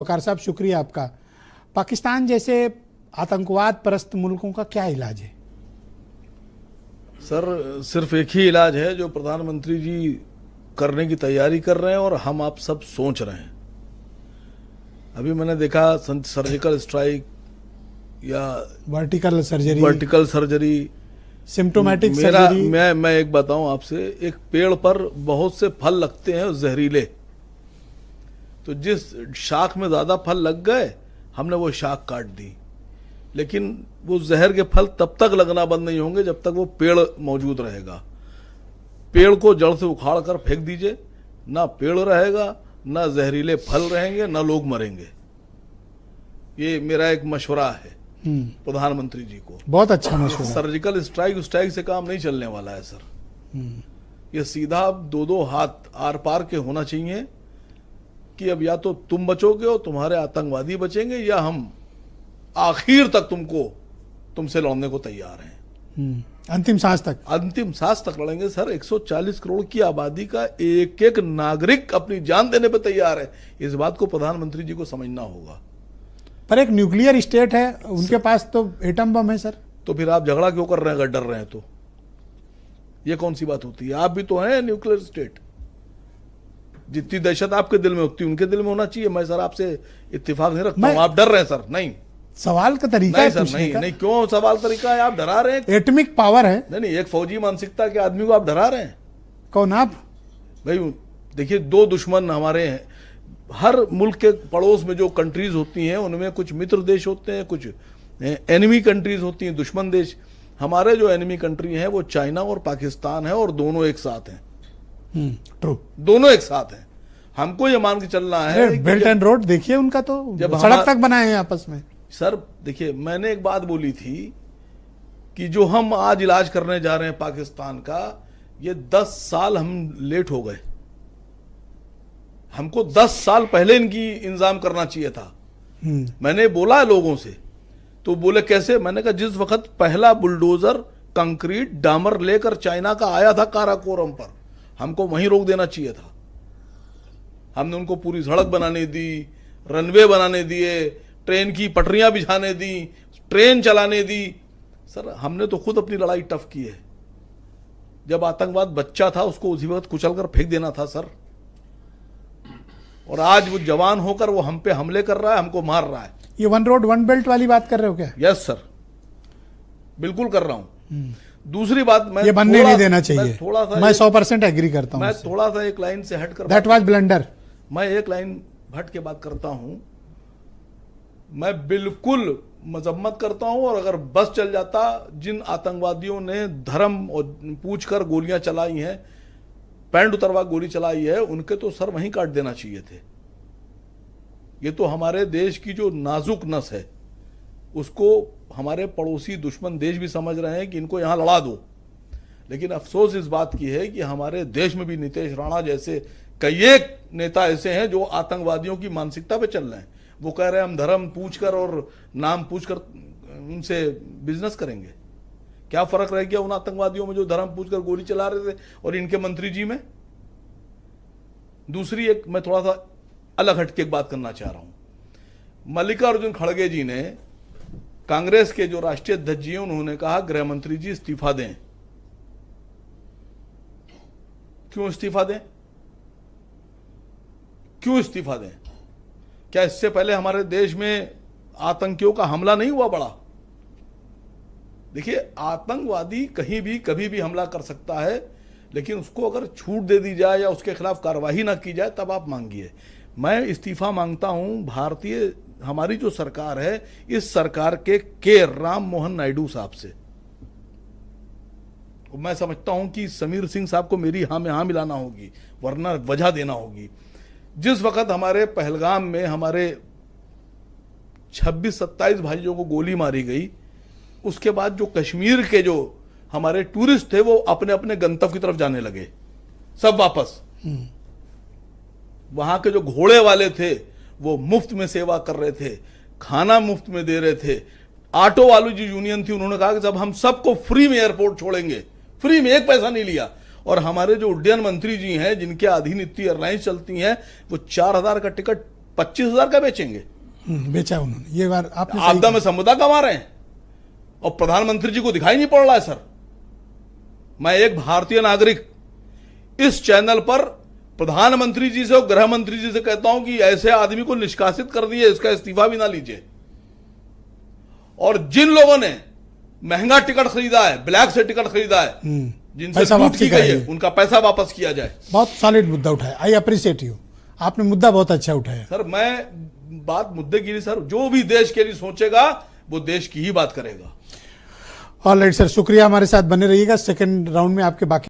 वकार साहब, शुक्रिया आपका। पाकिस्तान जैसे आतंकवाद परस्त मुल्कों का क्या इलाज है? सर, सिर्फ एक ही इलाज है जो प्रधानमंत्री जी करने की तैयारी कर रहे हैं और हम आप सब सोच रहे हैं। अभी मैंने देखा सर्जिकल स्ट्राइक या वर्टिकल सर्जरी, सिम्टोमेटिक सर्जरी। मैं एक बताऊं आपसे, एक पेड़ पर बहुत से फल लगते हैं जहरीले, तो जिस शाख में ज्यादा फल लग गए हमने वो शाख काट दी, लेकिन वो जहर के फल तब तक लगना बंद नहीं होंगे जब तक वो पेड़ मौजूद रहेगा। पेड़ को जड़ से उखाड़ कर फेंक दीजिए, ना पेड़ रहेगा, ना जहरीले फल रहेंगे, ना लोग मरेंगे। ये मेरा एक मशवरा है प्रधानमंत्री जी को। बहुत अच्छा मशवरा। सर्जिकल स्ट्राइक से काम नहीं चलने वाला है सर। ये सीधा दो हाथ आर पार के होना चाहिए कि अब या तो तुम बचोगे और तुम्हारे आतंकवादी बचेंगे, या हम आखिर तक तुमसे लड़ने को तैयार हैं। अंतिम सांस तक लड़ेंगे सर। 140 करोड़ की आबादी का एक एक नागरिक अपनी जान देने पर तैयार है। इस बात को प्रधानमंत्री जी को समझना होगा। पर एक न्यूक्लियर स्टेट है, उनके पास तो एटम बम है सर। तो फिर आप झगड़ा क्यों कर रहे हैं अगर डर रहे हैं तो? ये कौन सी बात होती है? आप भी तो हैं न्यूक्लियर स्टेट। जितनी दहशत आपके दिल में उतनी उनके दिल में होना चाहिए। मैं सर आपसे इत्तेफाक नहीं रखता हूं। आप डर रहे हैं सर? नहीं, सवाल का तरीका नहीं सर, नहीं, क्यों सवाल तरीका है? आप डरा रहे हैं। एटॉमिक पावर है। नहीं, एक फौजी मानसिकता के आदमी को आप डरा रहे हैं। कौन आप? भाई देखिए, दो दुश्मन हमारे हैं। हर मुल्क के पड़ोस में जो कंट्रीज होती हैं उनमें कुछ मित्र देश होते हैं, कुछ एनिमी कंट्रीज होती हैं, दुश्मन देश। हमारे जो एनिमी कंट्री हैं वो चाइना और पाकिस्तान है, और दोनों एक साथ हैं। ट्रू, दोनों एक साथ हैं। हमको ये मान के चलना है। बेल्ट एंड रोड देखिए उनका, तो सड़क तक बनाए हैं आपस में। सर देखिए, मैंने एक बात बोली थी कि जो हम आज इलाज करने जा रहे हैं पाकिस्तान का, ये 10 साल हम लेट हो गए। हमको 10 साल पहले इनकी इंतजाम करना चाहिए था। मैंने बोला लोगों से, तो बोले कैसे? मैंने कहा जिस वक्त पहला बुलडोजर कंक्रीट डामर लेकर चाइना का आया था काराकोरम पर, हमको वहीं रोक देना चाहिए था। हमने उनको पूरी सड़क बनाने दी, रनवे बनाने दिए, ट्रेन की पटरियां बिछाने दी, ट्रेन चलाने दी। सर हमने तो खुद अपनी लड़ाई टफ की है। जब आतंकवाद बच्चा था उसको उसी वक्त कुचल कर फेंक देना था सर। और आज वो जवान होकर वो हम पे हमले कर रहा है, हमको मार रहा है। ये वन रोड वन बेल्ट वाली बात कर रहे हो क्या? यस सर, बिल्कुल कर रहा हूं। दूसरी बात, मैं ये बनने नहीं देना चाहिए। थोड़ा सा मैं 100% एग्री करता हूं। मैं थोड़ा सा एक लाइन से हटकर, दैट वाज ब्लंडर। मैं एक लाइन हट के बात करता हूं। मैं बिल्कुल मजम्मत करता हूं, और अगर बस चल जाता, जिन आतंकवादियों ने धर्म और पूछकर गोलियां चलाई हैं, पैंट उतरवा गोली चलाई है, उनके तो सर वहीं काट देना चाहिए थे। ये तो हमारे देश की जो नाजुक नस है उसको हमारे पड़ोसी दुश्मन देश भी समझ रहे हैं कि इनको यहां लड़ा दो। लेकिन अफसोस इस बात की है कि हमारे देश में भी नीतीश राणा जैसे कई एक नेता ऐसे हैं जो आतंकवादियों की मानसिकता पे चल रहे हैं। वो कह रहे हैं हम धर्म पूछकर और नाम पूछकर उनसे बिजनेस करेंगे। क्या फर्क रह गया उन आतंकवादियों में जो धर्म पूछकर गोली चला रहे थे और इनके मंत्री जी में? दूसरी एक मैं थोड़ा सा अलग हटके एक बात करना चाह रहा हूं। मल्लिकार्जुन खड़गे जी ने, कांग्रेस के जो राष्ट्रीय अध्यक्ष जी हैं, उन्होंने कहा गृह मंत्री जी इस्तीफा दें। क्यों इस्तीफा दें? क्यों इस्तीफा दें? क्या इससे पहले हमारे देश में आतंकियों का हमला नहीं हुआ बड़ा? देखिए, आतंकवादी कहीं भी कभी भी हमला कर सकता है, लेकिन उसको अगर छूट दे दी जाए या उसके खिलाफ कार्रवाई ना की जाए तब आप मांगिए। मैं इस्तीफा मांगता हूं भारतीय हमारी जो सरकार है, इस सरकार के राम मोहन नायडू साहब से। मैं समझता हूं कि समीर सिंह साहब को मेरी हाँ में हाँ मिलाना होगी, वरना वजह देना होगी। जिस वक्त हमारे पहलगाम में हमारे 26-27 भाइयों को गोली मारी गई, उसके बाद जो कश्मीर के जो हमारे टूरिस्ट थे वो अपने अपने गंतव्य की तरफ जाने लगे, सब वापस। वहां के जो घोड़े वाले थे वो मुफ्त में सेवा कर रहे थे, खाना मुफ्त में दे रहे थे। ऑटो वालों जो यूनियन थी उन्होंने कहा कि जब हम सबको फ्री में एयरपोर्ट छोड़ेंगे, फ्री में, एक पैसा नहीं लिया। और हमारे जो उड्डयन मंत्री जी हैं, जिनके अधीन इतनी एयरलाइंस चलती हैं, वो 4000 का टिकट 25,000 का बेचेंगे? बेचा उन्होंने ये बार आपने सही आपदा में समुदा कमा रहे हैं और प्रधानमंत्री जी को दिखाई नहीं पड़ रहा है। सर, मैं एक भारतीय नागरिक इस चैनल पर प्रधानमंत्री जी से और गृह मंत्री जी से कहता हूं कि ऐसे आदमी को निष्कासित कर दिए, इसका इस्तीफा भी ना लीजिए। और जिन लोगों ने महंगा टिकट खरीदा है, ब्लैक से टिकट खरीदा है, जिनसे पैसा लूट वापसी की गई है, कराइए। उनका पैसा वापस किया जाए। बहुत सॉलिड मुद्दा उठाया, आई अप्रिशिएट यू। आपने मुद्दा बहुत अच्छा उठाया। सर, मैं बात मुद्दे की नहीं सर, जो भी देश के लिए सोचेगा वो देश की ही बात करेगा। ऑलराइट सर, शुक्रिया, हमारे साथ बने रहिएगा। सेकंड राउंड में आपके बाकी